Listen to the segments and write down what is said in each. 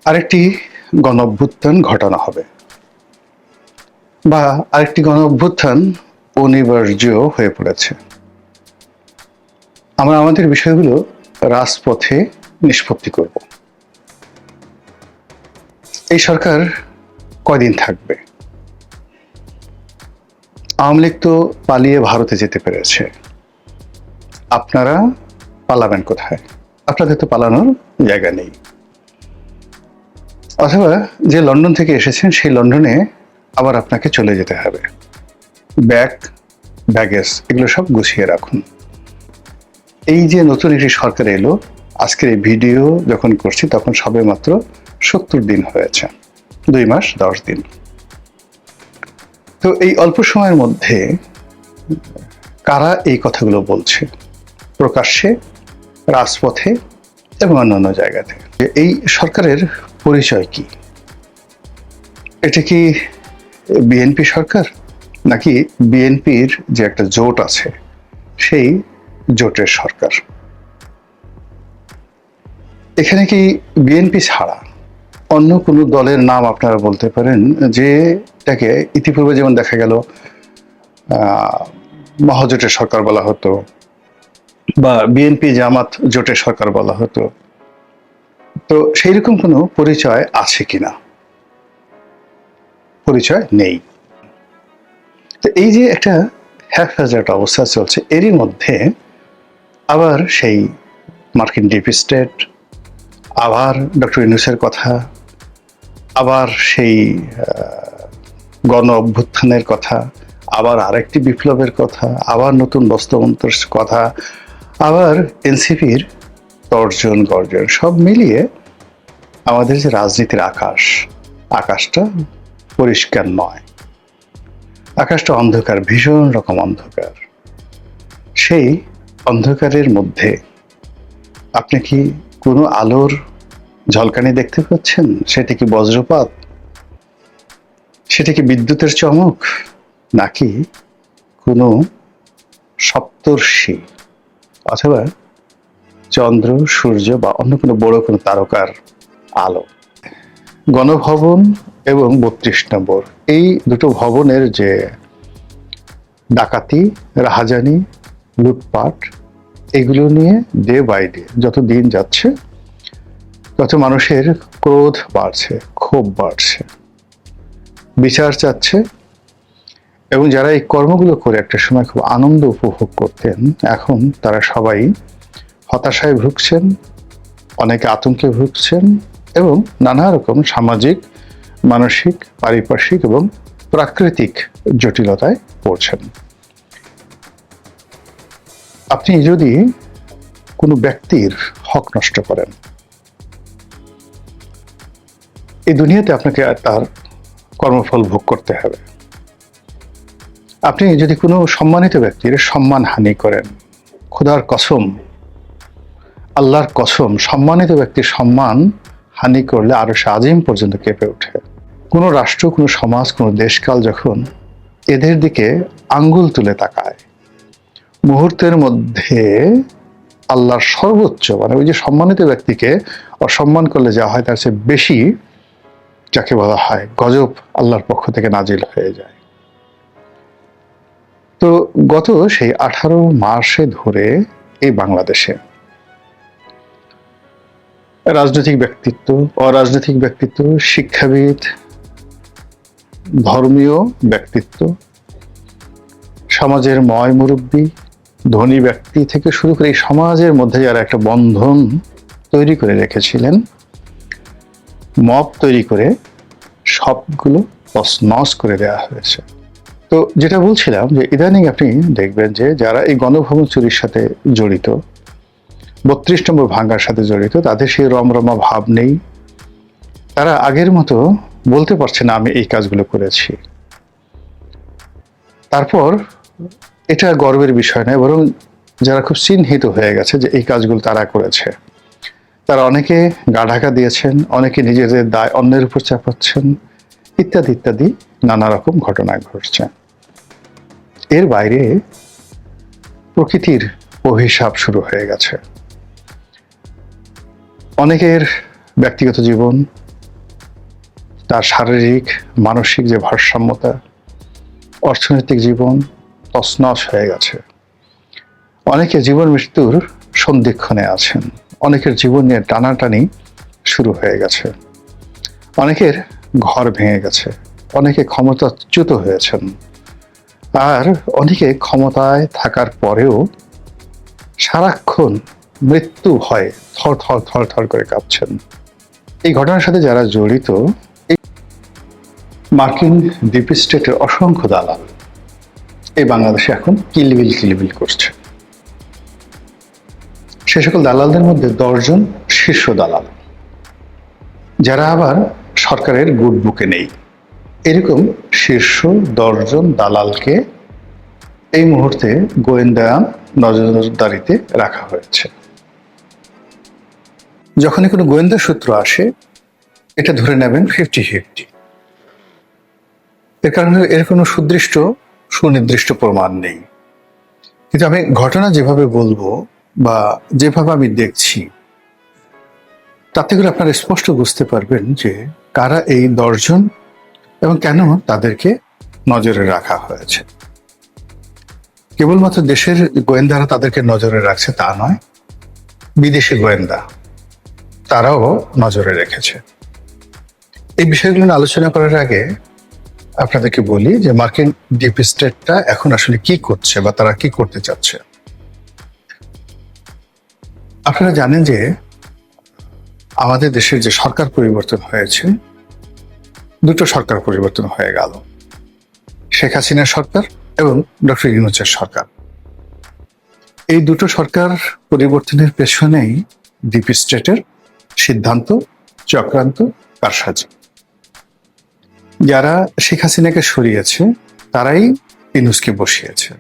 আরেকটি গণঅভ্যুত্থান ঘটানো হবে বা আরেকটি গণঅভ্যুত্থান অনিবার্য হয়ে পড়েছে। আমরা আমাদের বিষয়গুলো রাজপথে নিষ্পত্তি করব। এই সরকার কয়দিন থাকবে? আওয়ামী লীগ তো পালিয়ে ভারতে যেতে পেরেছে, আপনারা পালাবেন কোথায়? আপনাদের তো পালানোর জায়গা নেই। অথবা যে লন্ডন থেকে এসেছেন সেই লন্ডনে আবার আপনাকে চলে যেতে হবে। ব্যাগেজ এগুলো সব গুছিয়ে রাখুন। এই যে নতুন একটি সরকার এলো, আজকের এই ভিডিও যখন করছি তখন সবে মাত্র 70 দিন হয়েছে, 2 মাস 10 দিন। তো এই অল্প সময়ের মধ্যে কারা এই কথাগুলো বলছে প্রকাশ্যে, রাজপথে এবং অন্যান্য জায়গাতে? এই সরকারের পরিচয় কি? এটা কি বিএনপি সরকার, নাকি বিএনপির যে একটা জোট আছে সেই জোটের সরকার? এখানে কি বিএনপি ছাড়া অন্য কোনো দলের নাম আপনারা বলতে পারেন যেটাকে ইতিপূর্বে যেমন দেখা গেল মহাজোটের সরকার বলা হতো বা বিএনপি জামাত জোটের সরকার বলা হতো? তো সেই রকম কোনো পরিচয় আছে কিনা? পরিচয় নেই। তো এই যে একটা হ্যাফহ্যাজার্ড অবস্থা চলছে, এরই মধ্যে আবার সেই মার্কিন ডিপ স্টেট, আবার ডক্টর ইউনূসের কথা, আবার সেই গণ অভ্যুত্থানের কথা, আবার আরেকটি বিপ্লবের কথা, আবার নতুন বস্ত্রমন্ত্রের কথা, আবার এনসিপির তর্জন গর্জন, সব মিলিয়ে আমাদের যে রাজনীতির আকাশটা পরিষ্কার নয়। আকাশটা অন্ধকার, ভীষণ রকম অন্ধকার। সেই অন্ধকারের মধ্যে আপনি কি কোনো আলোর ঝলকানি দেখতে পাচ্ছেন? সেটা কি বজ্রপাত? সেটা কি বিদ্যুতের চমক? নাকি কোনো সপ্তর্ষি অথবা চন্দ্র, সূর্য বা অন্য কোনো বড় কোনো তারকার আলো? গণভবন এবং 32 নম্বর, এই দুটো ভবনের যে ডাকাতি, রাহাজানি, লুটপাট, এগুলো নিয়ে ডে বাই ডে যত দিন যাচ্ছে তত মানুষের ক্রোধ বাড়ছে, ক্ষোভ বাড়ছে, বিচার চাচ্ছে। এবং যারা এই কর্মগুলো করে একটা সময় খুব আনন্দ উপভোগ করতেন, এখন তারা সবাই হতাশায় ভুগছেন, অনেকে আতঙ্কে ভুগছেন এবং নানা রকম সামাজিক, মানসিক, পারিপার্শ্বিক এবং প্রাকৃতিক জটিলতায় পড়ছেন। আপনি যদি কোনো ব্যক্তির হক নষ্ট করেন, এই দুনিয়াতে আপনাকে তার কর্মফল ভোগ করতে হবে। আপনি যদি কোনো সম্মানিত ব্যক্তির সম্মান হানি করেন, খোদার কসম, আল্লাহর কসম, সম্মানিত ব্যক্তির সম্মান হানি করলে আরশে আজিম পর্যন্ত কেঁপে ওঠে। কোনো রাষ্ট্র, কোনো সমাজ, কোনো দেশকাল যখন এদের দিকে আঙ্গুল তুলে তাকায়, মুহূর্তের মধ্যে আল্লাহর সর্বোচ্চ, মানে ওই যে সম্মানিত ব্যক্তিকে অসম্মান করলে যা হয় তার চেয়ে বেশি, যাকে বলা হয় গজব, আল্লাহর পক্ষ থেকে নাজিল হয়ে যায়। তো গত সেই 18 মাসে ধরে এই বাংলাদেশে রাজনৈতিক ব্যক্তিত্ব, অরাজনৈতিক ব্যক্তিত্ব, শিক্ষাবিদ, ধর্মীয় ব্যক্তিত্ব, সমাজের ময় মুরব্বী, ধনী ব্যক্তি থেকে শুরু করে এই সমাজের মধ্যে যারা একটা বন্ধন তৈরি করে রেখেছিলেন, মব তৈরি করে সবগুলো তছনছ করে দেওয়া হয়েছে। তো যেটা বলছিলাম যে ইদানিং আপনি দেখবেন যে যারা এই গণভবন চুরির সাথে জড়িত, 32 নম্বর ভাঙ্গার সাথে জড়িত, তাদের সেই রমরমা ভাব নেই। তারা আগের মতো বলতে পারছে না আমি এই কাজগুলো করেছি। তারপর এটা গর্বের বিষয় নয়, বরং যারা খুব চিহ্নিত হয়ে গেছে যে এই কাজগুলো তারা করেছে, তারা অনেকে গা ঢাকা দিয়েছেন, অনেকে নিজেদের দায় অন্যের উপর চাপাচ্ছেন, ইত্যাদি ইত্যাদি নানা রকম ঘটনা ঘটছে। এর বাইরে প্রকৃতির অভিশাপ শুরু হয়ে গেছে। অনেকের ব্যক্তিগত জীবন, তার শারীরিক মানসিক যে ভারসাম্যতা, অর্থনৈতিক জীবন তছনছ হয়ে গেছে। অনেকে জীবন মৃত্যুর সন্ধিক্ষণে আছেন, অনেকের জীবন নিয়ে টানাটানি শুরু হয়ে গেছে, অনেকের ঘর ভেঙে গেছে, অনেকে ক্ষমতাচ্যুত হয়েছেন, আর অনেকে ক্ষমতায় থাকার পরেও সারাক্ষণ মৃত্যু ভয়ে থর থর থর থর করে কাঁপছেন। এই ঘটনার সাথে যারা জড়িত, এই মার্কিন ডিপ স্টেটের অসংখ্য দালাল এই বাংলাদেশে এখন কিলবিল কিলবিল করছে। সে সকল দালালদের মধ্যে 10 জন শীর্ষ দালাল, যারা আবার সরকারের গুড বুকে নেই। এরকম শীর্ষ 10 জন দালালকে এই মুহূর্তে গোয়েন্দা নজরদারিতে রাখা হয়েছে। যখনই কোনো গোয়েন্দা সূত্র আসে, এটা ধরে নেবেন 50-50। এর কারণে এর কোনো সুনির্দিষ্ট প্রমাণ নেই। কিন্তু আমি ঘটনা যেভাবে বলবো বা যেভাবে আমি দেখছি, তাতে করে আপনারা স্পষ্ট বুঝতে পারবেন যে কারা এই 10 জন এবং কেন তাদেরকে নজরে রাখা হয়েছে। কেবলমাত্র দেশের গোয়েন্দারা তাদেরকে নজরে রাখছে তা নয়, বিদেশি গোয়েন্দা তারাও নজরে রেখেছে। এই বিষয়গুলো নিয়ে আলোচনা করার আগে আপনাদেরকে বলি যে মার্কিন ডিপ স্টেটটা এখন আসলে কি করছে বা তারা কি করতে চাচ্ছে। আপনারা জানেন যে আমাদের দেশের যে সরকার পরিবর্তন হয়েছে, 2টো সরকার পরিবর্তন হয়ে গেল, শেখ হাসিনার সরকার এবং ডক্টর ইউনূসের সরকার। এই 2টো সরকার পরিবর্তনের পেছনেই ডিপ স্টেটের সিদ্ধান্ত, চক্রান্ত, কারসাজি। যারা শেখ হাসিনাকে সরিয়েছে তারাই ইউনূসকে বসিয়েছে।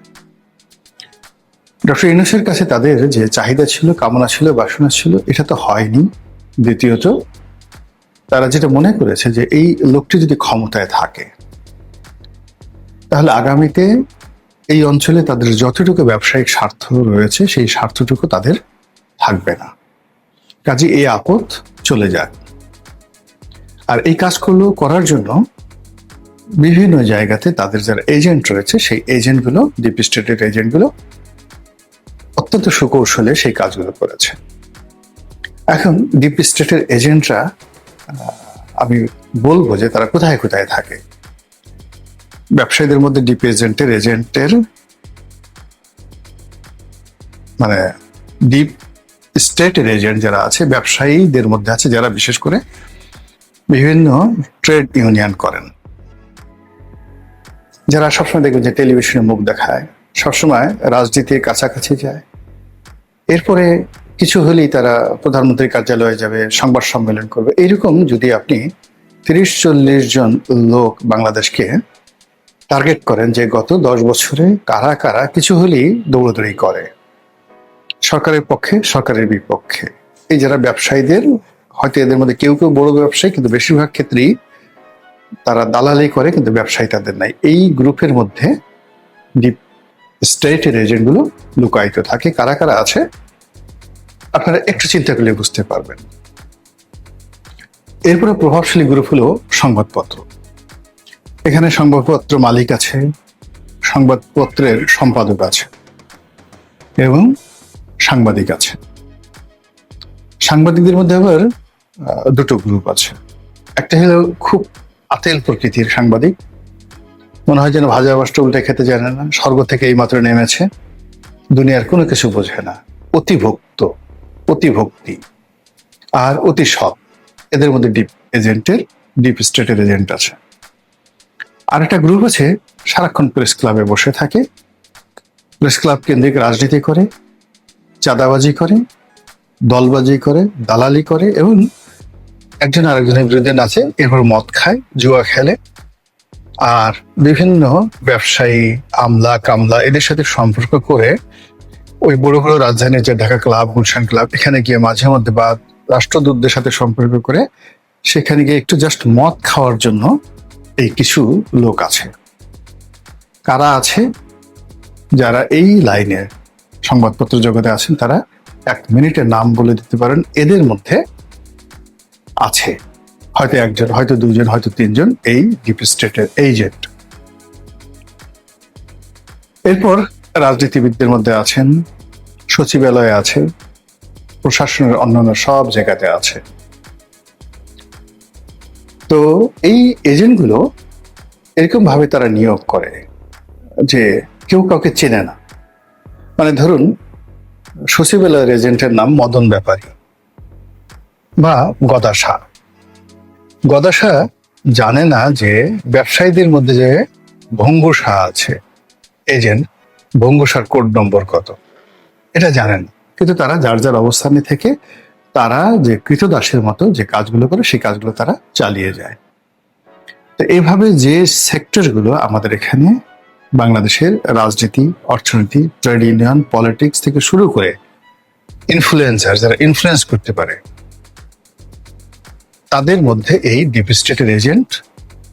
ডক্টর ইউনূসের কাছে তাদের যে চাহিদা ছিল, কামনা ছিল, বাসনা ছিল, এটা তো হয়নি। দ্বিতীয়ত, তারা যেটা মনে করেছে যে এই লোকটি যদি ক্ষমতায় থাকে তাহলে আগামীতে এই অঞ্চলে তাদের যতটুকু ব্যবসায়িক স্বার্থ রয়েছে সেই স্বার্থটুকু তাদের থাকবে না। কাজে এই আপদ চলে যাক। আর এই কাজগুলো করার জন্য বিভিন্ন জায়গাতে তাদের যারা এজেন্ট রয়েছে, সেই এজেন্টগুলো, ডিপ স্টেটের এজেন্টগুলো অত্যন্ত সুকৌশলে সেই কাজগুলো করেছে। এখন ডিপ স্টেটের এজেন্টরা, আমি বলবো যে তারা কোথায় কোথায় থাকে। ব্যবসায়ীদের মধ্যে ডিপ এজেন্টের মানে ডিপ স্টেটের এজেন্ট যারা আছে, ব্যবসায়ীদের মধ্যে আছে যারা বিশেষ করে বিভিন্ন ট্রেড ইউনিয়ন করেন, যারা সবসময় দেখবেন যে টেলিভিশনে মুখ দেখায়, সবসময় রাজনীতির কাছাকাছি যায়। এরপরে কিছু হলেই তারা প্রধানমন্ত্রীর কার্যালয়ে যাবে, সংবাদ সম্মেলন করবে। এইরকম যদি আপনি 30-40 জন লোক বাংলাদেশকে টার্গেট করেন যে গত 10 বছরে কারা কারা কিছু হলেই দৌড়দৌড়ি করে সরকারের পক্ষে, সরকারের বিপক্ষে, এই যারা ব্যবসায়ীদের, হয়তো এদের মধ্যে কেউ কেউ বড় ব্যবসায়ী, কিন্তু বেশিরভাগ ক্ষেত্রেই তারা দালালি করে, কিন্তু ব্যবসায়ী তাদের নাই। এই গ্রুপের মধ্যে ডিপ স্টেটের এজেন্টগুলো লুকায়িত থাকে। কারা কারা আছে আপনারা একটু চিন্তা করলে বুঝতে পারবেন। এরপরে প্রভাবশালী গ্রুপ হলো সংবাদপত্র। এখানে সংবাদপত্র মালিক আছে, সংবাদপত্রের সম্পাদক আছে এবং সাংবাদিক আছে। সাংবাদিকদের মধ্যে আবার 2টো গ্রুপ আছে। একটা হলো খুব আতেল প্রকৃতির সাংবাদিক, মনে হয় যেন ভাজা মাছটা উল্টে খেতে জানে না, স্বর্গ থেকে এই মাত্র নেমেছে, দুনিয়ার কোনো কিছু বোঝে না, অতিভক্তি আর অতি সৎ। এদের মধ্যে ডিপ স্টেটের এজেন্ট আছে। আর একটা গ্রুপ আছে সারাক্ষণ প্রেস ক্লাবে বসে থাকে, প্রেস ক্লাব কেন্দ্রিক রাজনীতি করে, চাঁদাবাজি করে, দলবাজি করে, দালালি করে এবং একজন আরেকজনের বিরুদ্ধে নাচে, এরপর মদ খায়, জুয়া খেলে, আর বিভিন্ন ব্যবসায়ী, আমলা কামলা এদের সাথে সম্পর্ক করে ওই বড় বড় রাজধানীর যে ঢাকা ক্লাব, গুলশান ক্লাব, এখানে গিয়ে মাঝে মধ্যে বা রাষ্ট্রদূতদের সাথে সম্পর্ক করে সেখানে গিয়ে একটু জাস্ট মদ খাওয়ার জন্য এই কিছু লোক আছে। কারা আছে যারা এই লাইনে সংবাদপত্র জগতে আছেন, তারা 1 মিনিটের নাম বলে দিতে পারেন। এদের মধ্যে আছে হয়তো একজন, হয়তো দুজন, হয়তো তিনজন এই ডিপ স্টেটের এজেন্ট। এরপর রাজনীতিবিদদের মধ্যে আছেন, সচিবালয়ে আছে, প্রশাসনের অন্যান্য সব জায়গাতে আছে। তো এই এজেন্টগুলো এরকম ভাবে তারা নিয়োগ করে যে কেউ কাউকে চেনে না। মানে ধরুন সচিবালয়ের এজেন্টের নাম মদন ব্যাপারী বা গদা শাহ। গদা শাহ জানে না যে ব্যবসায়ীদের মধ্যে যে ভঙ্গু শাহ আছে এজেন্ট, ভঙ্গু শাহর কোড নম্বর কত, এটা জানেন। কিন্তু তারা যার যার অবস্থানে থেকে তারা যে কৃতদাসের মতো যে কাজগুলো করে সেই কাজগুলো তারা চালিয়ে যায়। তো এইভাবে যে সেক্টরগুলো আমাদের এখানে বাংলাদেশের রাজনীতি, অর্থনীতি, ট্রেড ইউনিয়ন, পলিটিক্স থেকে শুরু করে ইনফ্লুয়েন্সার যারা ইনফ্লুয়েন্স করতে পারে, তাদের মধ্যে এই ডিপ স্টেটের এজেন্ট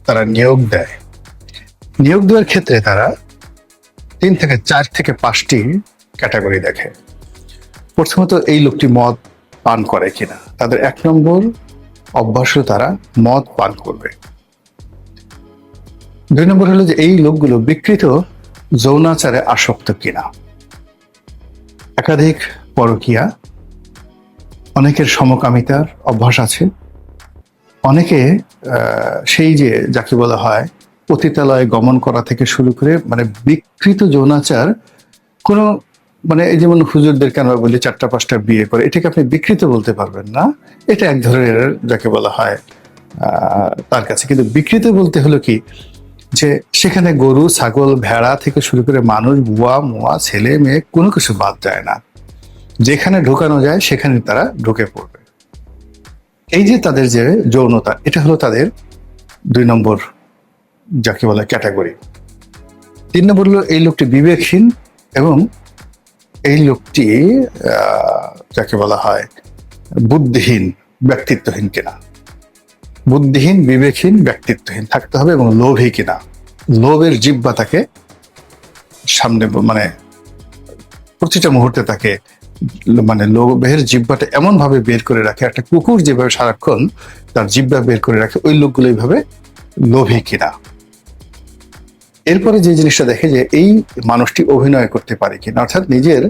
তারা নিয়োগ দেয়। নিয়োগ দেওয়ার ক্ষেত্রে তারা 3 থেকে 4 থেকে 5টি ক্যাটাগরি দেখে। প্রথমত এই লোকটি মদ পান করে কিনা, তাদের 1 নম্বর অভ্যাস হলো তারা মদ পান করবে। 2 নম্বর হলো যে এই লোকগুলো বিকৃত যৌনাচারে আসক্ত কিনা, একাধিক পরকীয়া, অনেকের সমকামিতার অভ্যাস আছে, অনেকে সেই যে যাকে বলা হয় পতিতালয়ে গমন করা থেকে শুরু করে মানে বিকৃত যৌনাচার কোনো মানে এই যেমন হুজুরদেরকে আমরা বলি 4টা 5টা বিয়ে করে, এটাকে আপনি বিকৃত বলতে পারবেন না, এটা এক ধরনের যাকে বলা হয় তার কাছে। কিন্তু বিকৃত বলতে হলো কি যে সেখানে গরু, ছাগল, ভেড়া থেকে শুরু করে মানুষ, বুয়া মোয়া, ছেলে মেয়ে কোনো কিছু বাদ যায় না, যেখানে ঢোকানো যায় সেখানে তারা ঢুকে পড়বে। এই যে তাদের যে যৌনতা, এটা হলো তাদের 2 নম্বর যাকে বলে ক্যাটাগরি। 3 নম্বর হলো এই লোকটি বিবেকহীন এবং এই লোকটি যাকে বলা হয় বুদ্ধিহীন, ব্যক্তিত্বহীন কিনা। বুদ্ধিহীন, বিবেকহীন, ব্যক্তিত্বহীন থাকতে হবে এবং লোভী কিনা। লোভের জিহ্বা তাকে সামনে মানে প্রতিটা মুহূর্তে তাকে মানে লোভের জিহ্বাটা এমন ভাবে বের করে রাখে, একটা কুকুর যেভাবে সারাক্ষণ তার জিহ্বা বের করে রাখে, ওই লোকগুলো এইভাবে লোভী কিনা। এরপরে যে জিনিসটা দেখে যে এই মানুষটি অভিনয় করতে পারে কিনা, অর্থাৎ নিজের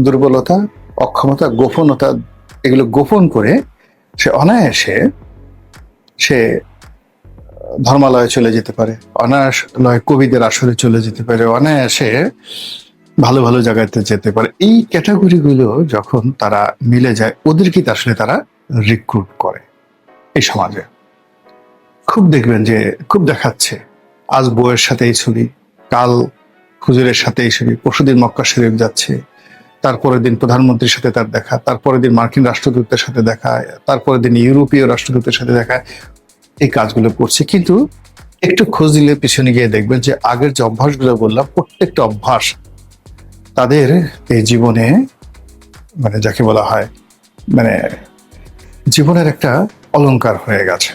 দুর্বলতা, অক্ষমতা, গোপনতা এগুলো গোপন করে সে অনায়াসে সে ধর্মালয়ে চলে যেতে পারে, অনায়াসে কবিদের আসরে চলে যেতে পারে, অনায়াসে ভালো ভালো জায়গাতে যেতে পারে। এই ক্যাটাগরিগুলো যখন তারা মিলে যায়, ওদেরকে আসলে তারা রিক্রুট করে এই সমাজে। খুব দেখবেন যে খুব দেখাচ্ছে, আজ বউয়ের সাথে এই ছবি, কাল হুজুরের সাথে এই ছবি, পরশুদিন মক্কা শরীফ যাচ্ছে, তারপরের দিন প্রধানমন্ত্রীর সাথে তার দেখা, তারপরের দিন মার্কিন রাষ্ট্রদূতের সাথে দেখা, তারপরের দিন ইউরোপীয় রাষ্ট্রদূতের সাথে দেখা, এই কাজগুলো করছে। কিন্তু একটু খোঁজ দিলে পিছনে গিয়ে দেখবেন যে আগের যে অভ্যাসগুলো বললাম, প্রত্যেকটা অভ্যাস তাদের এই জীবনে মানে যাকে বলা হয় মানে জীবনের একটা অলংকার হয়ে গেছে।